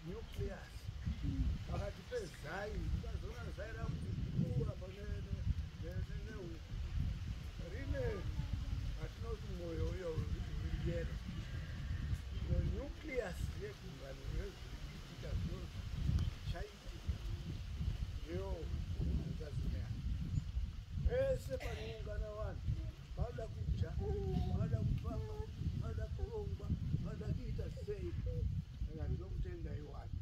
nucleus. Akatipezai ukazona zai rakukura rine atinoti mwoyo uyo uriyero nucleus yegungano rezvirikiitika zvino chaitika iyo ngazimeya pese panoungana vanhu vanoda kudya vanoda kufamba vanoda kurongwa vanoda kuita sei saka ndinokutendai wani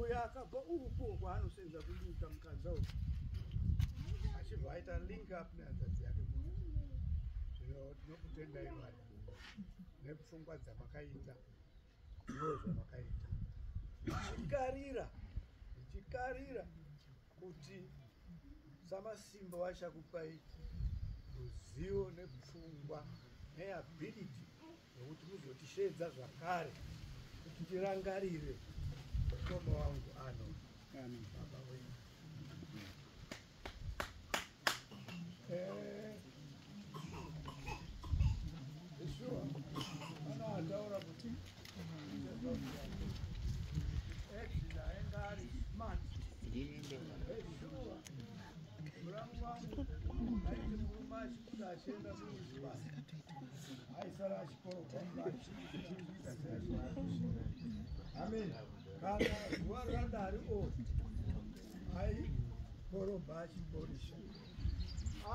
uyo akabva uko kwaanosenza kuduka mukanza uko achibva aita link up nehanzvadzi yake zvino tinokutendai wani nepfungwa dzamakaita ndo zvamakaita ichikarira kuti samasimba vachakupai ruzivo nepfungwa neability yokuti muzotishedza zvakare kuti tirangarire mukoma wangu ano baba wenyu Yeshua anoataura kuti exida ainga ari smart Yeshua muramu wangu aiti murume achikuda achienda kumusibasa aisara achikoroka amen kana zuva radari o aikorobha achiporisha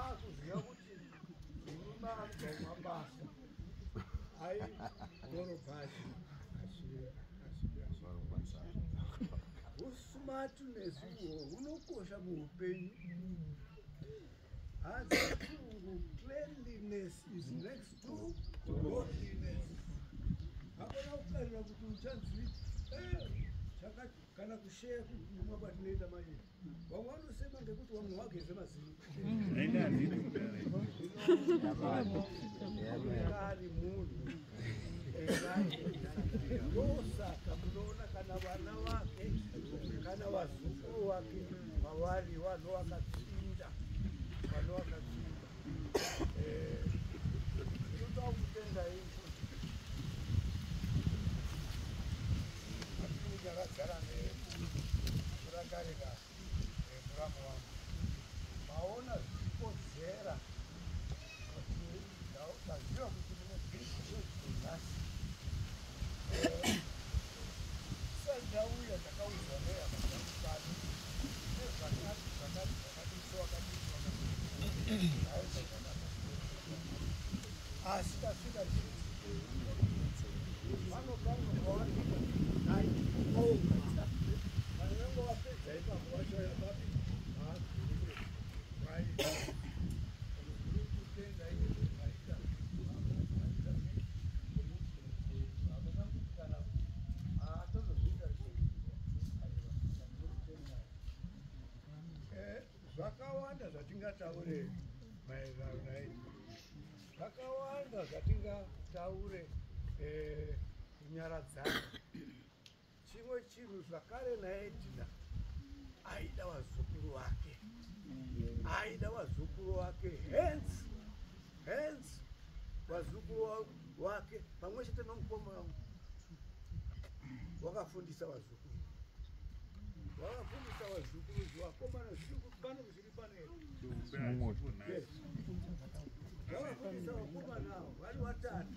akuziva kuti murume anobva kumabasa aikorobha usmartness uhwo hunokosha muupenyu hanzi chirungu cleanliness is next to godliness hakuna kukarira kuti uchanzi kana kusheya kumwa kwatinoita manje vamwe vanosema ngekuti vamwe vageze mazino ari munhu ndosaka munoona kana vana vake kana vazukuru vake mavari vanhu vakatsinda toda kutenda izvo atingi akagara nekurangariga muramu wangu maona zvichikodzera kuti ndaziva kuti mune bhizinasi sandauya ndakaudzwa neyamakakukani asi kasvika vanoganga kwawanika naioga vanenge vapedza ipapo vachaya papi kutenda aita zvakawanda zvatingataure maererano naiti zvakawanda zvatingataure kunyaradzana chimwe chinhu zvakare naedina aida vazukuru vake hence vazukuru vake pamwe chete nomukoma wangu wakafundisa vazukuru zvivakomana pano zviri panedu vakafundisa vakomana avo vari vatatu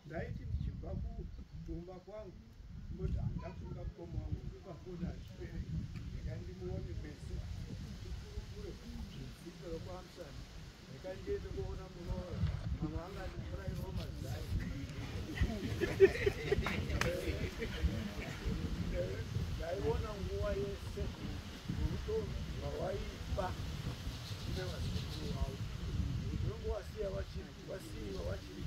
ndaiti ndichibva kutumba kwangu kuti handafunga mukoma wangu ukafunda hazvipere ndikandimuone meso kure dzidzo rokuamsana ndikandiende kuona munoora mamwe angandipurairawo mazai ndaiona nguva yese rudo rwawaipa kune vazukuru vavo unenge wasiya wasiyiwa wachiri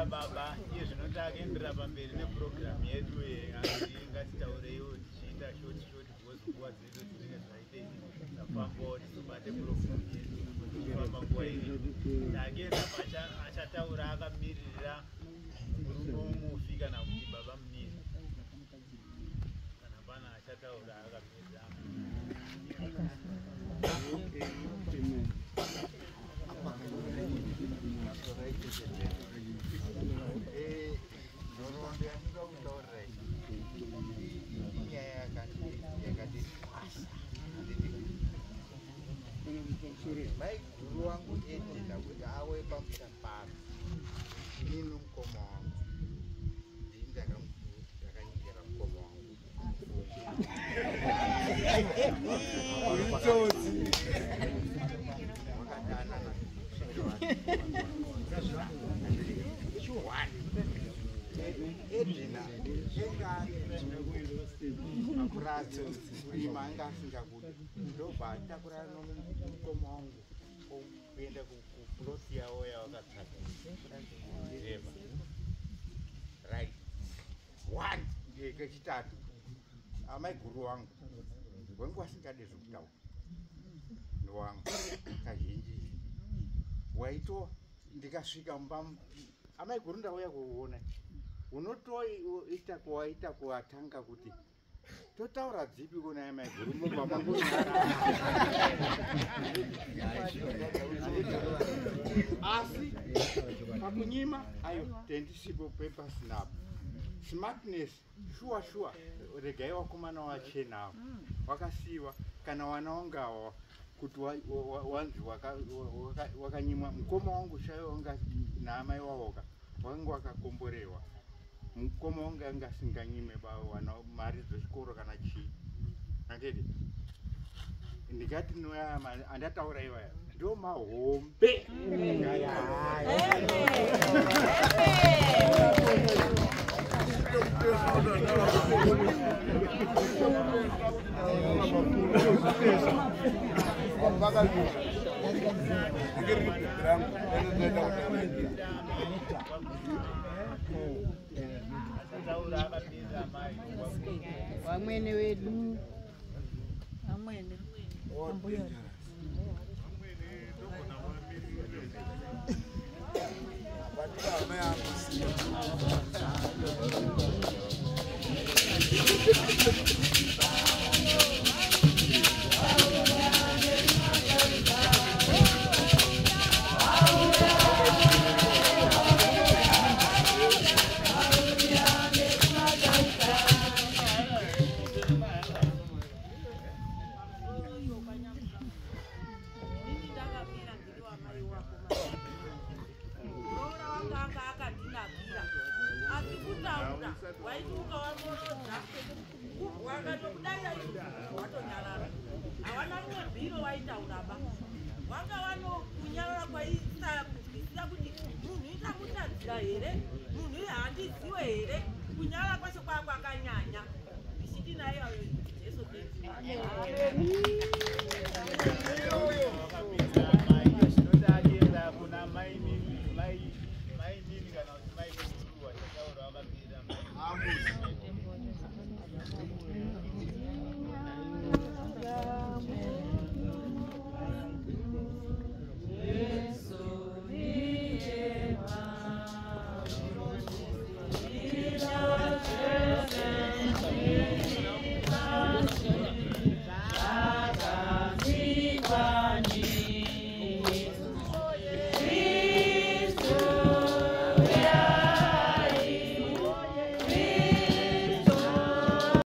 Baba, yes, no talking about the program yet. We are short was what the board, but the program again, Achata Uraga Mirra, Rumu Figana, Baba Mir, Kanabana Achata Uraga Mirra. Baik ruang ini lah, kita awal bangsa par, minum komong, tidak akan kira komong. Maka anak Edina, Abrazo, Manga Singapore, Doba, Takurano, Comongo, Penda Plotia oil that right. One, you get started. I might go wrong. When wasn't that is down? Wrong, wait to the Gashigambam. I might go away. Unotoi itakuwa tanga kuti totaura dzipi kuna mai gurumo pamangu asi pakunyima ayo tendisipo paper snap smartness sure regaiwa kumana wachena wakasiwa kana wanaongawa kuti wanzi wakanyimwa mukoma wangu shayo wanga na amai wawoka wangu wakakomborewa mukoma wangu anga singanyime bawo wana mari dzechikoro kana chi andedi ndikati noya andataura iwaya ndo mahombe Wamwene wedu amwene Amen.